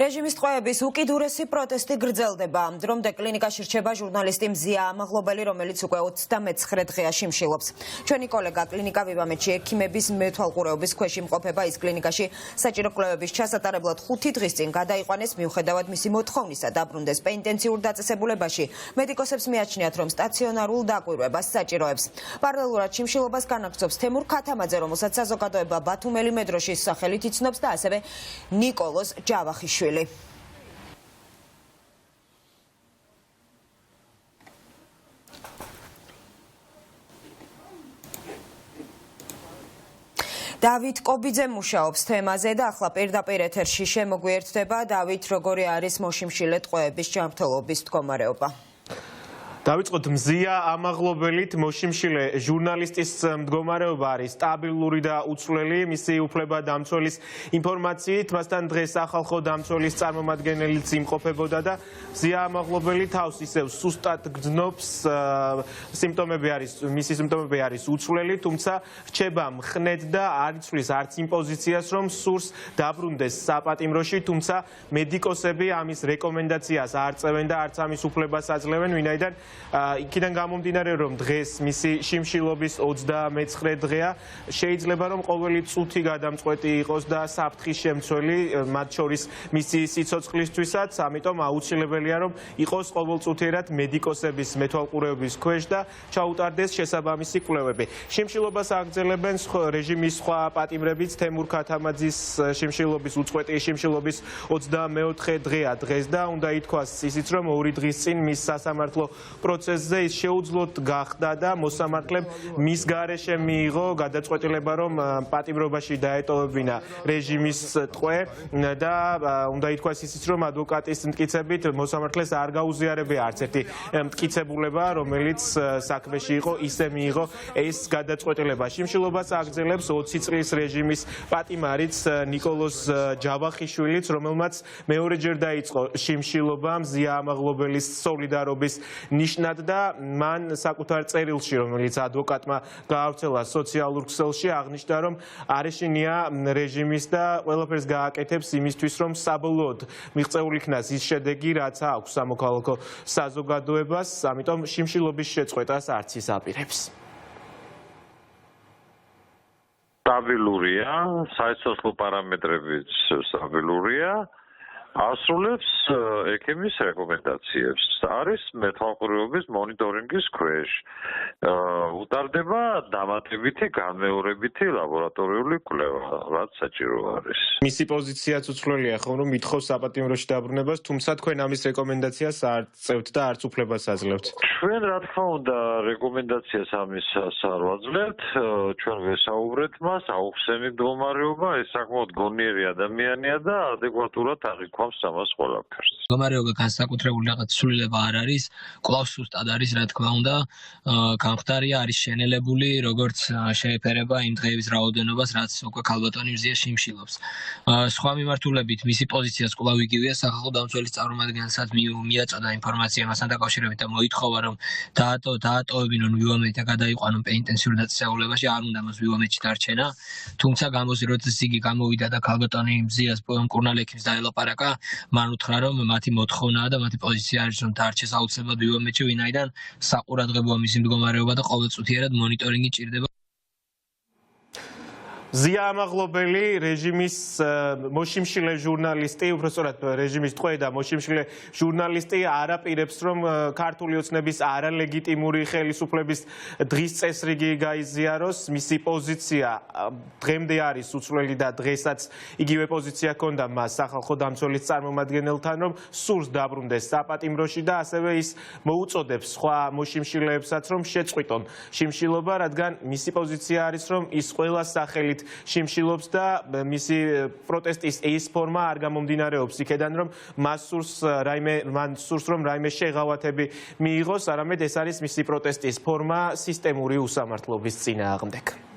რეჟიმის ტყვეების უკიდურესი პროტესტი გრძელდება. დრომდე კლინიკაში რჩება ჟურნალისტი მზია ამაღლობელი, რომელიც უკვე 39 დღეა შიმშილობს. ჩვენი კოლეგა კლინიკა ვივამეთში ექიმების მეთვალყურეობის ქვეშ იმყოფება. ის კლინიკაში საჭირო კვლევების ჩასატარებლად 5 დღის წინ გადაიყვანეს, მიუხედავად მისი მოთხოვნისა დაბრუნდეს პენიტენციურ დაწესებულებაში. მედიკოსებს მიაჩნიათ, რომ სტაციონარულ დაკვირვებას საჭიროებს. პარალელურად შიმშილობას განაგრძობს თემურ ქათამაძე, რომელსაც საზოგადოება ბათუმელი მედროშის სახელით იცნობს და ასევე ნიკოლოზ ჯავახიშვილი. დავით კობიძე მუშაობს თემაზე და ახლა პირდაპირ ეთერში შემოგვიერთდება. დავით, როგორი არის მოშიმშილე ტყვეების ჯანმრთელობის მდგომარეობა? დავიწყოთ მზია ამაღლობელით. მოშიმშილე ჟურნალისტის მდგომარეობა არის სტაბილური და უცვლელი. მისი უფლებადამცველის ინფორმაციით, მასთან დღეს ახალხო დამცველის წარმომადგენელიც იმყოფებოდა და მზია ამაღლობელი თავს ისევ სუსტად გრძნობს. მისი სიმპტომები არის უცვლელი, თუმცა რჩება მხნედ და არ იცვლის არც იმ პოზიციას, რომ სურს დაბრუნდეს საპატიმროში, თუმცა მედიკოსები ამის რეკომენდაციას არ წევენ და არც ამის უფლებას აძლევენ, ვინაიდან იქიდან გამომდინარე, რომ დღეს მისი შიმშილობის 29 დღეა, შეიძლება რომ ყოველი წუთი გადამწყვეტი იყოს და საფრთხის შემცველი, მათ შორის მისი სიცოცხლისთვისაც, ამიტომ აუცილებელია, რომ იყოს ყოველწუთიერად მედიკოსების მეთვალყურეობის ქვეშ და ჩაუტარდეს შესაბამისი კვლევები. შიმშილობას აგრძელებენ რეჟიმის სხვა პატიმრებიც. თემურ ქათამაძის შიმშილობის უწყვეტი შიმშილობის 24 დღეა დღეს და უნდა ითქვას ისიც, რომ 2 დღის წინ მის სასამართლო პროცესზე ის შეუძლოდ გახდა და მოსამართლემ მის გარეშე მიიღო გადაწყვეტილება, რომ პატიმრობაში დაეტოვებინა რეჟიმის ტყვე და უნდა ითქვას ისიც, რომ ადვოკატის მტკიცებით მოსამართლეს არ გაუზიარებია არც ერთი მტკიცებულება, რომელიც საქმეში იყო, ისე მიიღო ეს გადაწყვეტილება. შიმშილობას აგრძელებს 20 წლის რეჟიმის პატიმარიც ნიკოლოზ ჯავახიშვილიც, რომელმაც მეორეჯერ დაიწყო შიმშილობა მზია ამაღლობელის სოლიდარობის ნიშნად და მან საკუთარ წერილში, რომელიც ადვოკატმა გაავრცელა სოციალურ ქსელში, აღნიშნა, რომ არეშინია რეჟიმის და ყველაფერს გააკეთებს იმისთვის, რომ საბოლოოდ მიღწეულ იქნას ის შედეგი, რაც აქვს სამოქალაქო საზოგადოებას, ამიტომ შიმშილობის შეწყვეტას არც ის აპირებს. სტაბილურია, საიცოცხლო პარამეტრებიც სტაბილურია. ასრულებს ექიმის რეკომენდაციებს. არის მეთვალყურეობის მონიტორინგის ქვეშ. უტარდება დამატებითი განმეორებითი ლაბორატორიული კვლევა, რაც საჭირო არის. მისი პოზიციაც უცვლელია, ხო, რომ ითხოვს საპატიმროში დაბრუნებას, თუმცა თქვენ ამის რეკომენდაციას არ წევთ და არც უფლებას აძლევთ. ჩვენ რა თქმა უნდა რეკომენდაციას ამისას არ ვაძლევთ. ჩვენ ვესაუბრეთ მას, აუხსენით მდგომარეობა, ეს საკმაოდ გონიერი ადამიანია და ადეკვატურად აღიქვამს ამას ყველაფერს. მდგომარეობა განსაკუთრებული რაღაც ცვლილება არ არის, კვლავ სუსტად არის, რა თქმა უნდა, გამხდარია, არის შენელებული, როგორც შეეფერება იმ დღეების რაოდენობას, რაც უკვე ქალბატონი მზია შიმშილობს. სხვა მიმართულებით მისი პოზიციას კვლავ იგივეა, სახალხო დამცველის წარმომადგენელსაც მიაწოდა ინფორმაცია მასთან დაკავშირებით და მოითხოვა, რომ დაატოვებინონ ვივამეთი და გადაიყვანონ პენიტენციურ დაწესებულებაში, არ უნდა მას ვივამეთში დარჩენა. თუმცა როცა იგი გამოვიდა და ქალბატონი მზიას მკურნალ ექიმს დაელაპარაკა, მან უთხრა, რომ მათი მოთხოვნაა და მათი პოზიცია არის, რომ დარჩეს აუცილებლად ვივამეთში, ვინაიდან საყურადღებოა მისი მდგომარეობა და ყოველწუთიერად მონიტორინგი ჭირდება. მზია ამაღლობელი რეჟიმის მოშიმშილე ჟურნალისტი, უბრალოდ რეჟიმის ტყვე და მოშიმშილე ჟურნალისტი არ აპირებს, რომ ქართული ოცნების არალეგიტიმური ხელისუფლების დღის წესრიგი გაიზიაროს. მისი პოზიცია დღემდე არის უცვლელი და დღესაც იგივე პოზიცია ჰქონდა მას სახალხო დამცველის წარმომადგენელთან, რომ სურს დაბრუნდეს საპატიმროში და ასევე ის მოუწოდებს სხვა მოშიმშილეებსაც, რომ შეწყვიტონ შიმშილობა, რადგან მისი პოზიცია არის, რომ ის ყველა სახელით შიმშილობს და მისი პროტესტის ეს ფორმა არ გამომდინარეობს იქედან, რომ მან სურს რომ რაიმე შეღავათები მიიღოს, არამედ ეს არის მისი პროტესტის ფორმა სისტემური უსამართლობის წინააღმდეგ.